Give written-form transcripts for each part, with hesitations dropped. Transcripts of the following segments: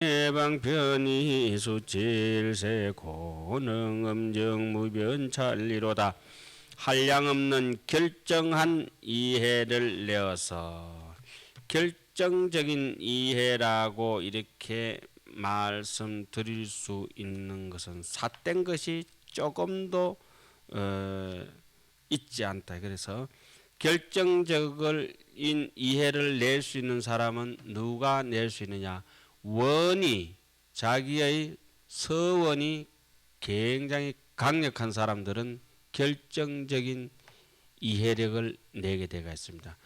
방편이 수칠세 고능 음정 무변 찰리로다. 한량없는 결정한 이해를 내어서 결정적인 이해라고 이렇게 말씀드릴 수 있는 것은 삿된 것이 조금도 있지 않다. 그래서 결정적인 이해를 낼 수 있는 사람은 누가 낼 수 있느냐? 원이, 자기의 서원이 굉장히 강력한 사람들은 결정적인 이해력을 내게 되어 있습니다.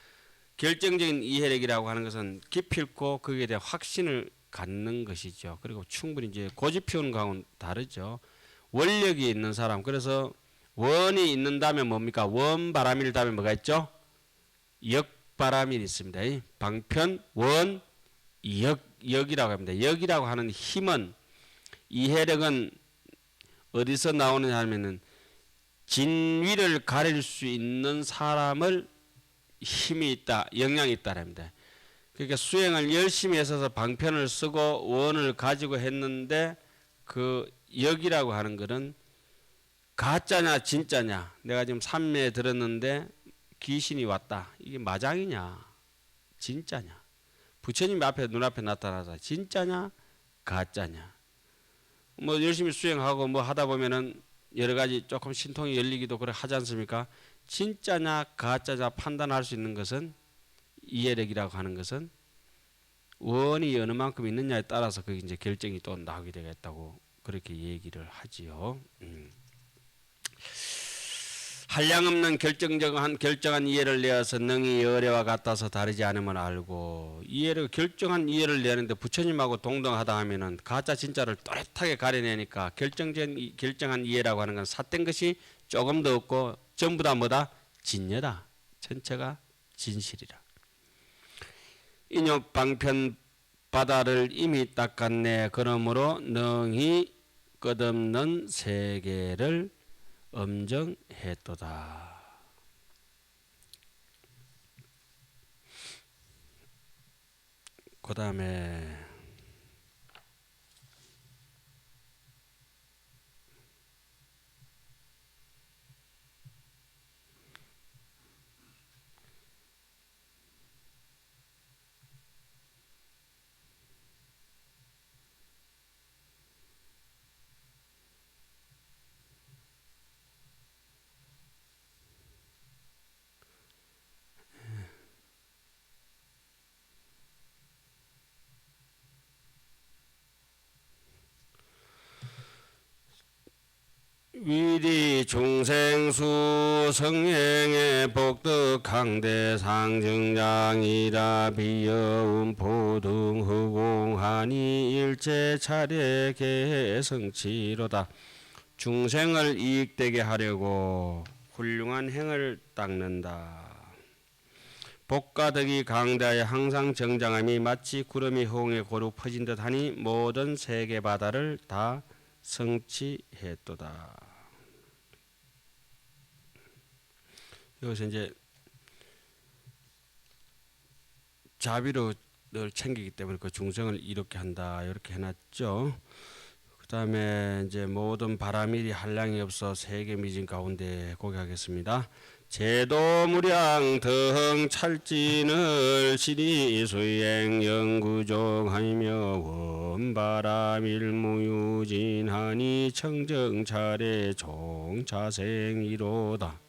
결정적인 이해력이라고 하는 것은 기필코 거기에 대한 확신을 갖는 것이죠. 그리고 충분히 이제 고집 피우는 거하고는 다르죠. 원력이 있는 사람. 그래서 원이 있는다면 뭡니까? 원바람일 다음에 뭐가 있죠? 역바람이 있습니다. 방편, 원, 역이라고 합니다. 역이라고 하는 힘은, 이해력은 어디서 나오느냐 하면은 진위를 가릴 수 있는 사람을 힘이 있다, 영향이 있다랍니다. 그러니까 수행을 열심히 해서 방편을 쓰고 원을 가지고 했는데 그 역이라고 하는 것은 가짜냐 진짜냐, 내가 지금 산매에 들었는데 귀신이 왔다, 이게 마장이냐 진짜냐, 부처님 앞에 눈앞에 나타나서 진짜냐 가짜냐. 뭐 열심히 수행하고 뭐 하다 보면은 여러 가지 조금 신통이 열리기도 그래 하지 않습니까? 진짜냐 가짜냐 판단할 수 있는 것은, 이해력이라고 하는 것은 원이 어느 만큼 있느냐에 따라서 그게 이제 결정이 또 나오게 되겠다고 그렇게 얘기를 하지요. 한량없는 결정한 이해를 내어서 능히 열애와 같아서 다르지 않음을 알고, 이해를 결정한 이해를 내는데 부처님하고 동등하다 하면은 가짜 진짜를 또렷하게 가려내니까 결정한 이해라고 하는 건 삿된 것이 조금 더 없고 전부 다 뭐다? 진여다. 전체가 진실이라. 인욕 방편 바다를 이미 닦았네. 그러므로 능히 끝없는 세계를 엄정했도다. 그 다음에 위리 중생수 성행의 복덕항대 상증장이라 비여운 포등 허공하니 일체 차례 개성치로다. 중생을 이익되게 하려고 훌륭한 행을 닦는다. 복가덕이 강대하에 항상 정장함이 마치 구름이 허공에 고루 퍼진 듯하니 모든 세계 바다를 다 성취했도다. 여기서 이제 자비로 늘 챙기기 때문에 그 중생을 이렇게 한다 이렇게 해놨죠. 그 다음에 이제 모든 바람일이 한량이 없어 세계 미진 가운데 고개하겠습니다. 제도무량 등 찰진을 시리 수행 영구종하며 원바람일무유진하니 청정차례 종차생이로다.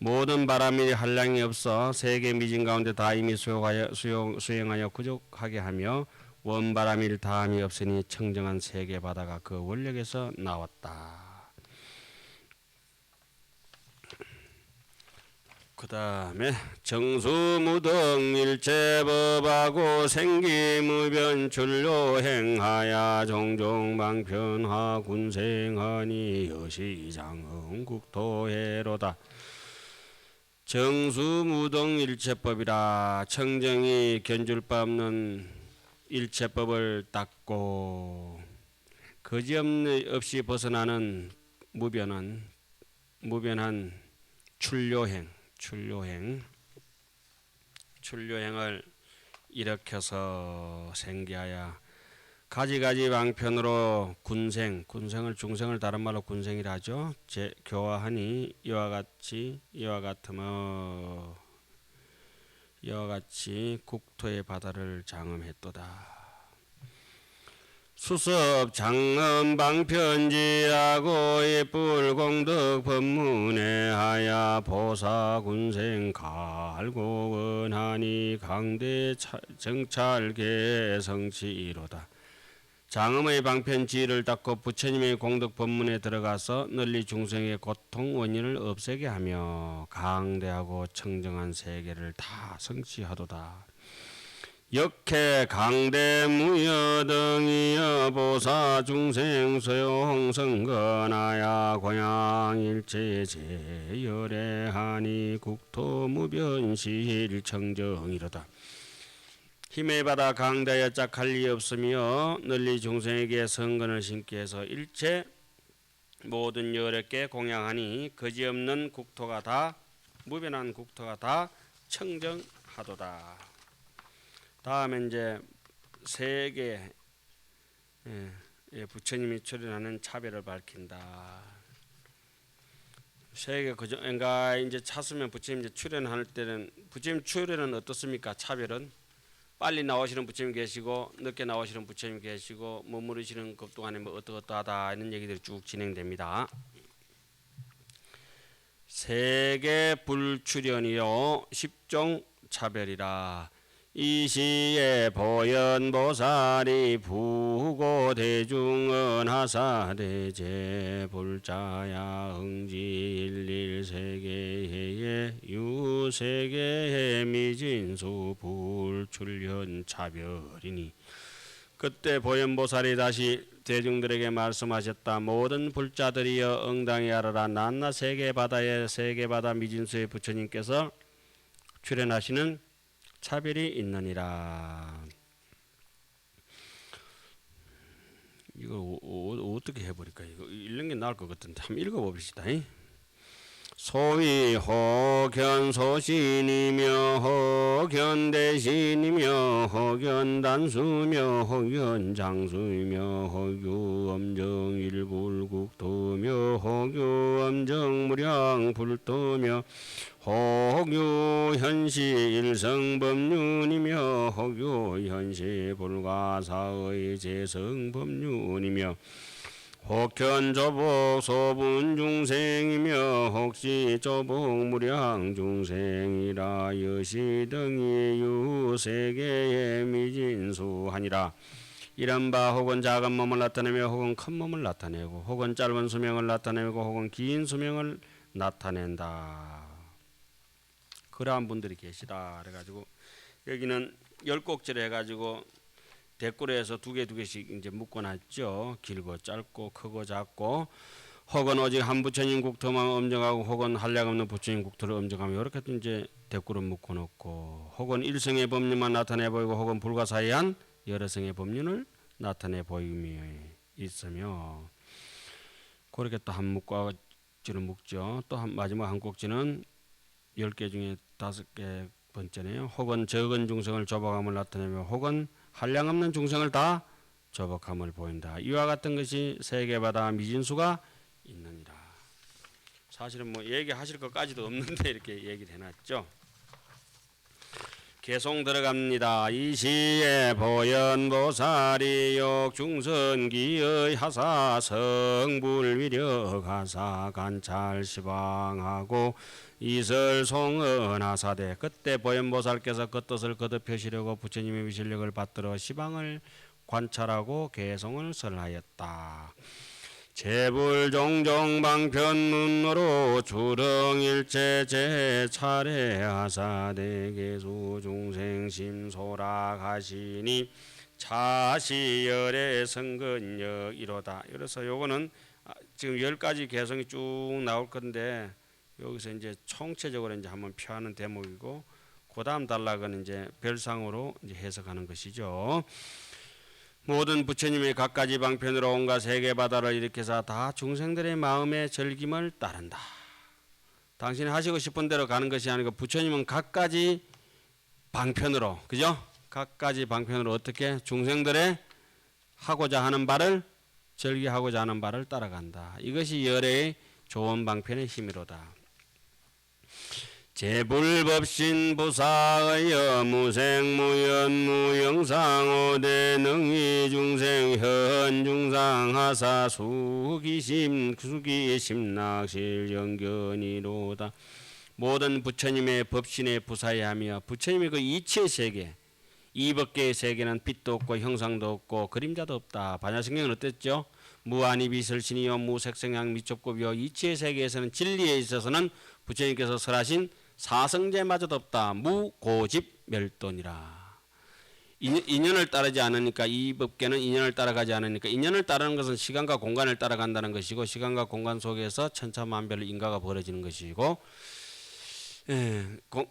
모든 바람이 한량이 없어 세계 미진 가운데 다 이미 수행하여 구족하게 하며 원바람일 다함이 없으니 청정한 세계 바다가 그 원력에서 나왔다. 그 다음에 정수무등 일체법하고 생기무변출로 행하야 종종방편하 군생하니 여시장흥국토해로다. 정수무등 일체법이라 청정이 견줄 바 없는 일체법을 닦고 거지없이 벗어나는 무변한 출료행을 일으켜서 생기하여 가지가지 방편으로 군생을 중생을 다른 말로 군생이라 하죠. 교화하니 이와 같이 국토의 바다를 장엄했도다. 수섭 장엄 방편지하고 예불 공덕 법문에 하야 보사 군생 갈고 원하니 강대 정찰 개성치이로다. 장엄의 방편지를 닦고 부처님의 공덕 법문에 들어가서 널리 중생의 고통 원인을 없애게 하며 강대하고 청정한 세계를 다 성취하도다. 역해 강대 무여등이여 보사 중생 소용 성건하야 고향일체 제열애하니 국토 무변실 청정이로다. 힘의 바다 강대하여 짝할 리 없으며 널리 중생에게 성건을 심게 해서 일체 모든 여력께 공양하니 거지없는 국토가 다 무변한 국토가 다 청정하도다. 다음에 이제 세계 부처님이 출연하는 차별을 밝힌다. 세계 그전가 이제 찾으면 부처님 이제 출연할 때는 부처님 출연은 어떻습니까? 차별은 빨리 나오시는 부처님 계시고 늦게 나오시는 부처님 계시고 머무르시는 것 동안에 뭐 어떠하다 이런 얘기들이 쭉 진행됩니다. 세계 불출연이요 십종 차별이라. 이 시에 보현보살이 부고 대중은 하사대제 불자야 응지일일 세계의 유세계의 미진수 불출현 차별이니. 그때 보현보살이 다시 대중들에게 말씀하셨다. 모든 불자들이여 응당히 알아라. 낱낱 세계바다에 세계바다 미진수의 부처님께서 출연하시는 차별이 있느니라. 이거 어떻게 해버릴까? 이거 읽는 게 나을 것 같은데 한번 읽어봅시다. 소위 혹견소신이며 혹견대신이며 혹견단수며 혹견장수이며 혹유엄정일굴국토며 혹유엄정무량불토며 혹유현시일성법륜이며 혹유현시불가사의 재성법륜이며 혹현조복 소분중생이며 혹시조복 무량중생이라 여시등이 유세계의 미진수하니라. 이런 바 혹은 작은 몸을 나타내며 혹은 큰 몸을 나타내고 혹은 짧은 수명을 나타내고 혹은 긴 수명을 나타낸다. 그러한 분들이 계시다. 그래가지고 여기는 10곡지를 해가지고 대꾸로해서 두 개씩 이제 묶어놨죠. 길고 짧고 크고 작고 혹은 오직 한 부처님 국토만 엄정하고 혹은 한량없는 부처님 국토를 엄정하며 이렇게 이제 대꾸로 묶어놓고 혹은 일성의 법륜만 나타내 보이고 혹은 불가사의한 여러 성의 법륜을 나타내 보임이 있으며 그렇게 또 한 목각지를 묶죠. 또 마지막 한 꼭지는 10개 중에 5개 번째네요. 혹은 적은 중생을 조박함을 나타내며 혹은 한량없는 중생을 다 조박함을 보인다. 이와 같은 것이 세계바다 미진수가 있느니라. 사실은 뭐 얘기하실 것까지도 없는데 이렇게 얘기를 해놨죠. 개송 들어갑니다. 이 시에 보현보살이 욕중선기의 하사 성불위력 하사 관찰 시방하고 이설송은 하사대. 그때 보현보살께서 그 뜻을 거듭하시려고 부처님의 위실력을 받들어 시방을 관찰하고 개송을 설하였다. 재불종종방편문으로 주렁일체 제차례 하사대 개수 중생심소락하시니 차시열의 성근역 이로다. 그래서 요거는 지금 10가지 개성이 쭉 나올 건데 여기서 이제 총체적으로 이제 한번 표하는 대목이고 그 다음 단락은 이제 별상으로 이제 해석하는 것이죠. 모든 부처님의 갖가지 방편으로 온갖 세계바다를 일으켜서 다 중생들의 마음의 절김을 따른다. 당신이 하시고 싶은 대로 가는 것이 아니고 부처님은 갖가지 방편으로, 그죠? 갖가지 방편으로 어떻게 중생들의 하고자 하는 바를 절기하고자 하는 바를 따라간다. 이것이 열애의 좋은 방편의 힘이로다. 제불법신 부사의 무생무연 무영상오대 능이 중생 현중상 하사 수기심 수기심낙실 영견이로다. 모든 부처님의 법신에 부사해하며 부처님의 그 이체 세계, 이법계의 세계는 빛도 없고 형상도 없고 그림자도 없다. 반야성경은 어땠죠? 무아니비설신이요 무색성양 미촉고비요. 이체 세계에서는 진리에 있어서는 부처님께서 설하신 사성제마저도 없다. 무고집멸돈이라. 인연을 따르지 않으니까, 이 법계는 인연을 따라가지 않으니까, 인연을 따르는 것은 시간과 공간을 따라간다는 것이고, 시간과 공간 속에서 천차만별 인가가 벌어지는 것이고,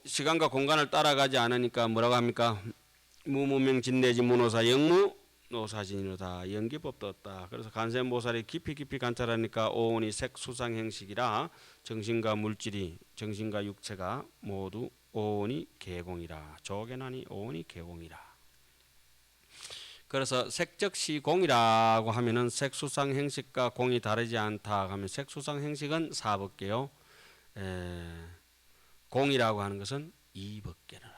시간과 공간을 따라가지 않으니까 뭐라고 합니까? 무무명진내지 무노사 영무 노사진이로다. 연기법도 없다. 그래서 간센보살이 깊이 관찰하니까 오온이 색수상형식이라 정신과 물질이, 정신과 육체가 모두 오온이 개공이라. 조견하니 오온이 개공이라. 그래서 색적시공이라고 하면은 색수상형식과 공이 다르지 않다 하면 색수상형식은 사법계요. 공이라고 하는 것은 이법계라.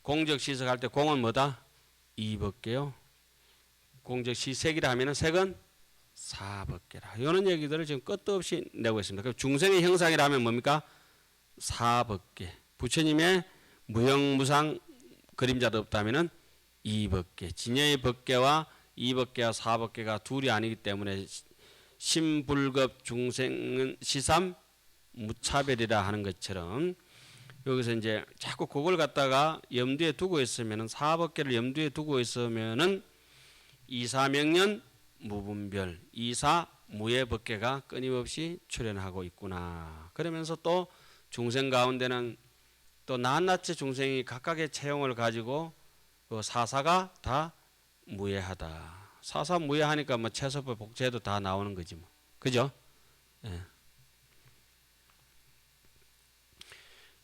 공적시색할 때 공은 뭐다? 이법계요. 공적시색이라 하면은 색은 사법계라. 이런 얘기들을 지금 끝도 없이 내고 있습니다. 그럼 중생의 형상이라 하면 뭡니까? 사법계. 부처님의 무형무상 그림자도 없다면은 이법계. 진여의 법계와 이법계와 사법계가 둘이 아니기 때문에 심불급 중생은 시삼 무차별이라 하는 것처럼 여기서 이제 자꾸 그걸 갖다가 염두에 두고 있으면은 사법계를 염두에 두고 있으면은 이사명년 무분별 이사 무예 법계가 끊임없이 출현하고 있구나. 그러면서 또 중생 가운데는 또 낱낱이 중생이 각각의 체형을 가지고 그 사사가 다 무예하다. 사사 무예하니까 뭐 채소법 복제도 다 나오는 거지 뭐. 그죠? 예.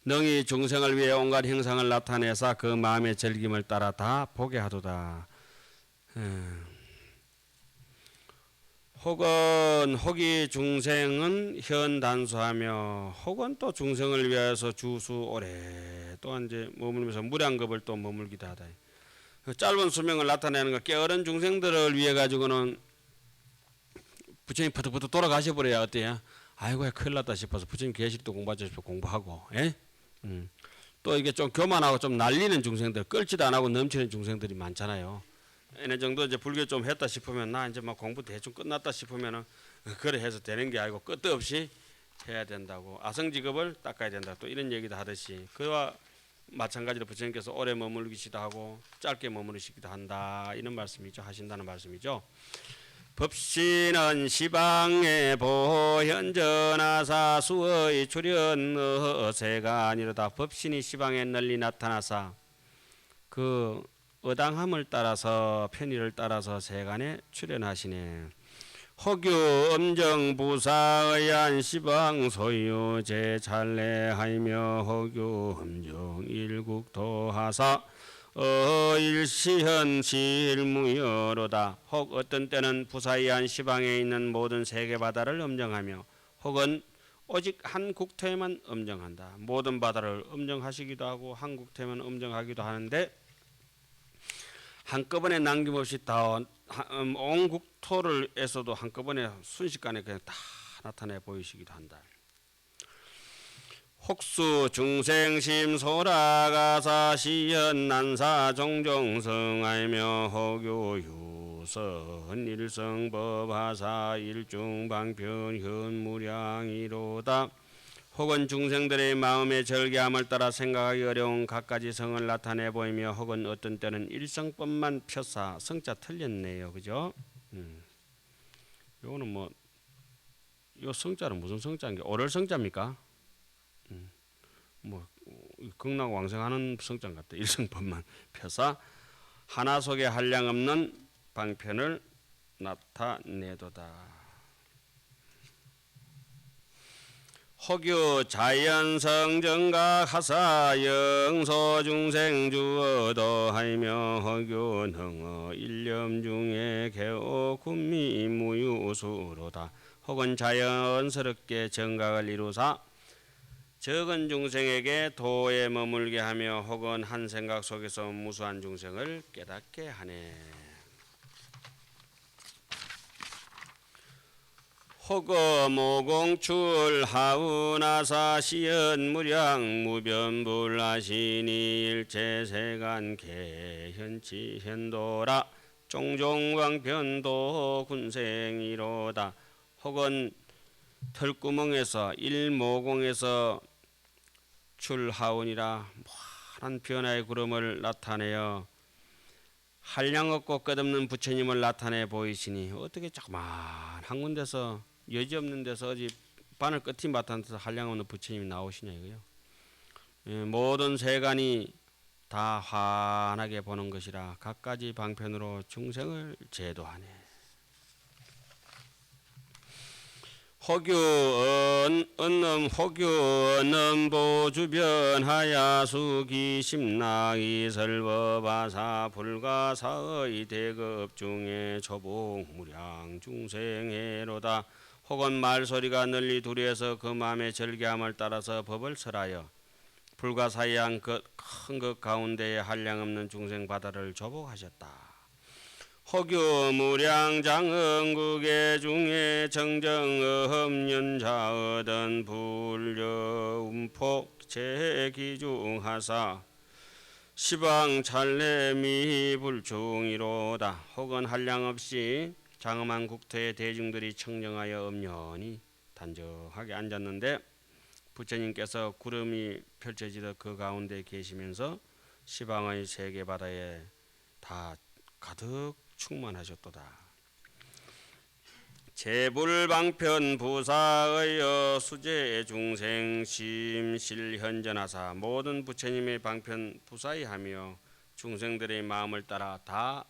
능히 중생을 위해 온갖 형상을 나타내사 그 마음의 즐김을 따라 다 보게 하도다. 혹은 혹이 중생은 현단수하며 혹은 또 중생을 위해서 주수 오래 또한 이제 머물면서 무량겁을 또 머물기도 하다. 짧은 수명을 나타내는 거 깨어른 중생들을 위해 가지고는 부처님 퍼득퍼득 돌아가셔 버려야 어때요? 아이고야 큰일 났다 싶어서 부처님 계시도 공부하자 싶어 공부하고, 예? 또 이게 좀 교만하고 좀 날리는 중생들, 끌지도 안 하고 넘치는 중생들이 많잖아요. 어느 정도 이제 불교 좀 했다 싶으면 나 이제 막 공부 대충 끝났다 싶으면은 그래 해서 되는 게 아니고 끝도 없이 해야 된다고. 아성직업을 닦아야 된다. 또 이런 얘기도 하듯이 그와 마찬가지로 부처님께서 오래 머물기시도 하고 짧게 머무르시기도 한다. 이런 말씀이죠. 하신다는 말씀이죠. 법신은 시방에 보현전하사 수의 출현 어세가 아니로다. 법신이 시방에 널리 나타나사 그 어당함을 따라서 편의를 따라서 세간에 출현하시네. 혹유 엄정 부사의한 시방 소유 제찰례하이며 혹유 엄정 일국도하사 일시현 실무여로다. 혹 어떤 때는 부사의한 시방에 있는 모든 세계 바다를 엄정하며 혹은 오직 한 국토에만 엄정한다. 모든 바다를 엄정하시기도 하고 한 국토에만 엄정하기도 하는데 한꺼번에 남김없이 다 온 국토를에서도 한꺼번에 순식간에 그냥 다 나타내 보이시기도 한다. 혹수 중생심 소라가사 시연 난사 종종성하며 허교 유선 일성법하사 일중방편 현무량이로다. 혹은 중생들의 마음의 절개함을 따라 생각하기 어려운 갖가지 성을 나타내 보이며 혹은 어떤 때는 일성법만 펴사 성자 틀렸네요. 그죠? 요거는 뭐 요 성자는 무슨 성자인게 오럴 성자입니까? 뭐 극락왕생하는 성자 같다. 일성법만 펴사 하나 속에 한량 없는 방편을 나타내도다. 혹유 자연성정각 하사 영소중생 주어도 하며 혹유 능어 일념 중에 개오 군미 무유수로다. 혹은 자연스럽게 정각을 이루사 적은 중생에게 도에 머물게 하며 혹은 한 생각 속에서 무수한 중생을 깨닫게 하네. 혹어 모공출 하우나사 시연 무량 무변불하시니 일체세간 개현치 현도라 종종광변도 군생이로다. 혹은 털구멍에서 일모공에서 출하운이라 무한한 변화의 구름을 나타내어 한량없고 끝없는 부처님을 나타내 보이시니 어떻게 조그만 한 군데서 여지없는 데서 어디 바늘 끝이 맡아서 한량없는 부처님이 나오시냐 이거요. 모든 세간이 다 환하게 보는 것이라 갖가지 방편으로 중생을 제도하네. 혹유 언넘 혹유 언넘 보주변하야 수기 심락이 설법하사 불가사의 대급 중에 조복무량 중생해로다. 혹은 말소리가 널리 두려서 그 마음의 절개함을 따라서 법을 설하여 불가사의한 큰 것 가운데에 한량없는 중생 바다를 조복하셨다. 혹유 무량장흥국의 중에 정정어험연자 얻은 불려운폭 제기중하사 시방찰례미 불중이로다. 혹은 한량없이 장엄한 국토에 대중들이 청정하여 엄연히 단정하게 앉았는데 부처님께서 구름이 펼쳐지듯 그 가운데 계시면서 시방의 세계 바다에 다 가득 충만하셨도다. 제불방편 부사의 수제 중생 심실현전하사 모든 부처님의 방편 부사이하며 중생들의 마음을 따라 다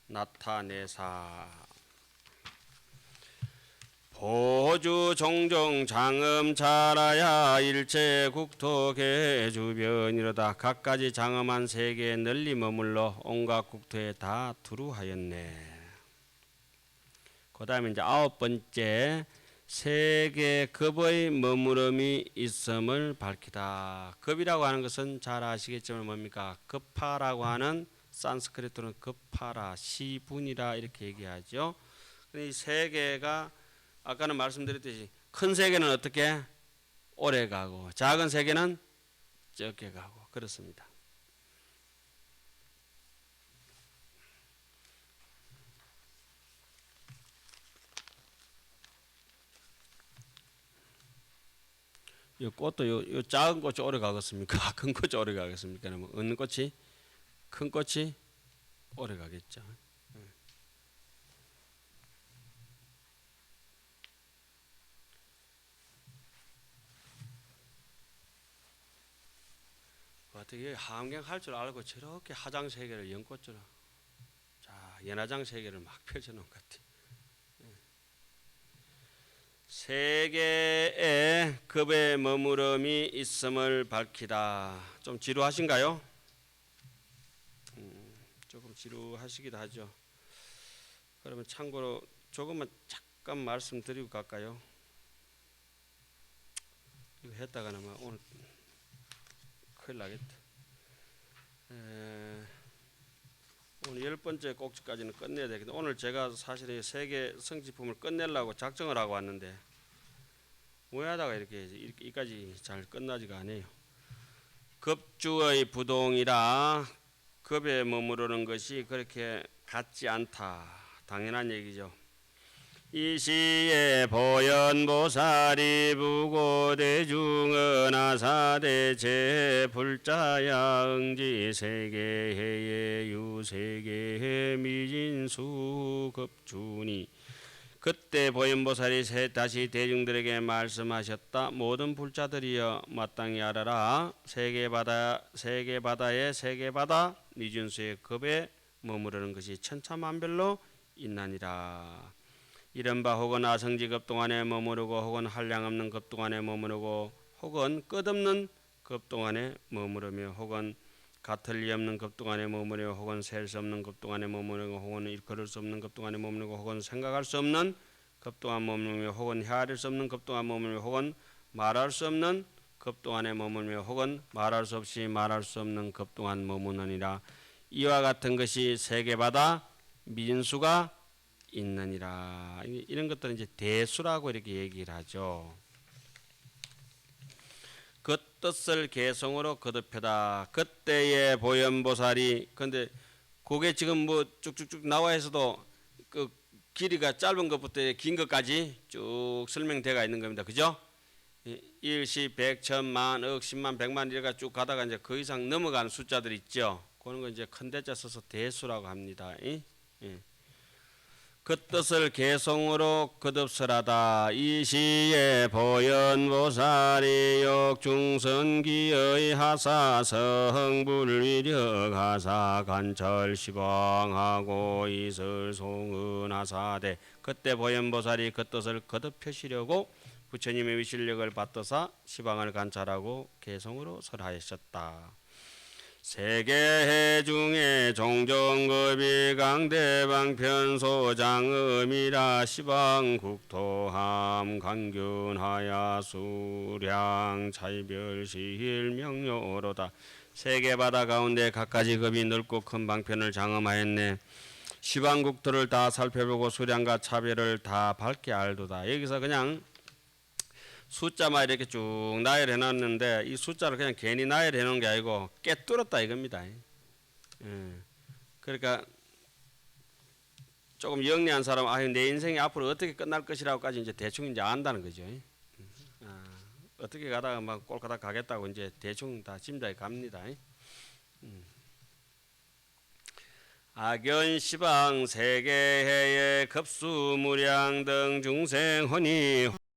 나타내사 보주 종종 장엄 잘하야 일체 국토 개주변이로다. 갖가지 장엄한 세계에 널리 머물러 온갖 국토에 다 두루하였네. 그 다음에 이제 9번째 세계 급의 머무름이 있음을 밝히다. 급이라고 하는 것은 잘 아시겠지만 뭡니까? 급하라고 하는 산스크리트로는 급하라, 시분이라 이렇게 얘기하죠. 이 세계가 아까는 말씀드렸듯이 큰 세계는 어떻게 오래 가고 작은 세계는 적게 가고 그렇습니다. 이 꽃도 요 작은 꽃이 오래 가겠습니까? 큰 꽃이 오래 가겠습니까? 어느 꽃이 큰 꽃이 오래 가겠죠. 어떻게 하암경 할 줄 알고 저렇게 하장 세계를 연꽃으로 자 연화장 세계를 막 펼쳐놓은 것 같아. 세계에 급의 머무름이 있음을 밝히다. 좀 지루하신가요? 조금 지루하시기도 하죠. 그러면 참고로 조금만 잠깐 말씀드리고 갈까요? 이거 했다가는 막 오늘 큰일 나겠다. 오늘 10번째 꼭지까지는 끝내야 되겠는데 오늘 제가 사실 세계 성지품을 끝내려고 작정을 하고 왔는데 오해하다가 이렇게 이까지 잘 끝나지가 않아요. 급주의 부동이라 급에 머무르는 것이 그렇게 같지 않다. 당연한 얘기죠. 이 시에 보현보살이 부고대중은 아사대체 불자야 응지세계해 유세계해 미진수 급주니 그때 보현보살이 다시 대중들에게 말씀하셨다. 모든 불자들이여 마땅히 알아라. 세계바다의 세계바다 미진수의 급에 머무르는 것이 천차만별로 있나니라. 이른바 혹은 아성지 급동안에 머무르고 혹은 한량 없는 급동안에 머무르고 혹은 끝없는 급동안에 머무르며 혹은 같을 리 없는 급동안에 머무르며 혹은 셀 수 없는 급동안에 머무르고 혹은 일컬을 수 없는 급동안에 머무르고 혹은 생각할 수 없는 급동안 머무르며 혹은 헤아릴 수 없는 급동안 머무르며 혹은 말할 수 없는 급동안에 머무르며 혹은 말할 수 없이 말할 수 없는 급동안 머무느니라. 이와 같은 것이 세계마다 민수가 있느니라. 이런 것들은 이제 대수라고 이렇게 얘기를 하죠. 그 뜻을 개성으로 거듭하다. 그때의 보현보살이 근데 그게 지금 뭐 쭉쭉쭉 나와 있어도 그 길이가 짧은 것부터 긴 것까지 쭉 설명되어 있는 겁니다. 그죠? 일시, 백, 천만, 억, 십만, 백만 이래가 쭉 가다가 이제 그 이상 넘어가는 숫자들 있죠. 그런 거 이제 큰 대자 써서 대수라고 합니다. 그 뜻을 개성으로 거듭설하다. 이 시에 보현보살이 역중선기의 하사 성불위력 하사 간철 시방하고 이설 송은하사대. 그때 보현보살이 그 뜻을 거듭하시려고 부처님의 위실력을 받도사 시방을 관찰하고 개성으로 설하셨다. 세계해 중에 종정급이 강대방편소장음이라 시방국토함 강균하야 수량 차이별시일 명료로다. 세계바다 가운데 갖가지 급이 넓고 큰 방편을 장엄하였네. 시방국토를 다 살펴보고 수량과 차별을 다 밝게 알도다. 여기서 그냥 숫자만 이렇게 쭉 나열해 놨는데 이 숫자를 그냥 괜히 나열해 놓은 게 아니고 꿰뚫었다 이겁니다. 그러니까 조금 영리한 사람 내 인생이 앞으로 어떻게 끝날 것이라고까지 이제 대충 이제 안다는 거죠. 어떻게 가다가 막 꼴까닥 가겠다고 이제 대충 다 짐작이 갑니다. 악연 시방 세계해의 급수무량 등 중생 혼이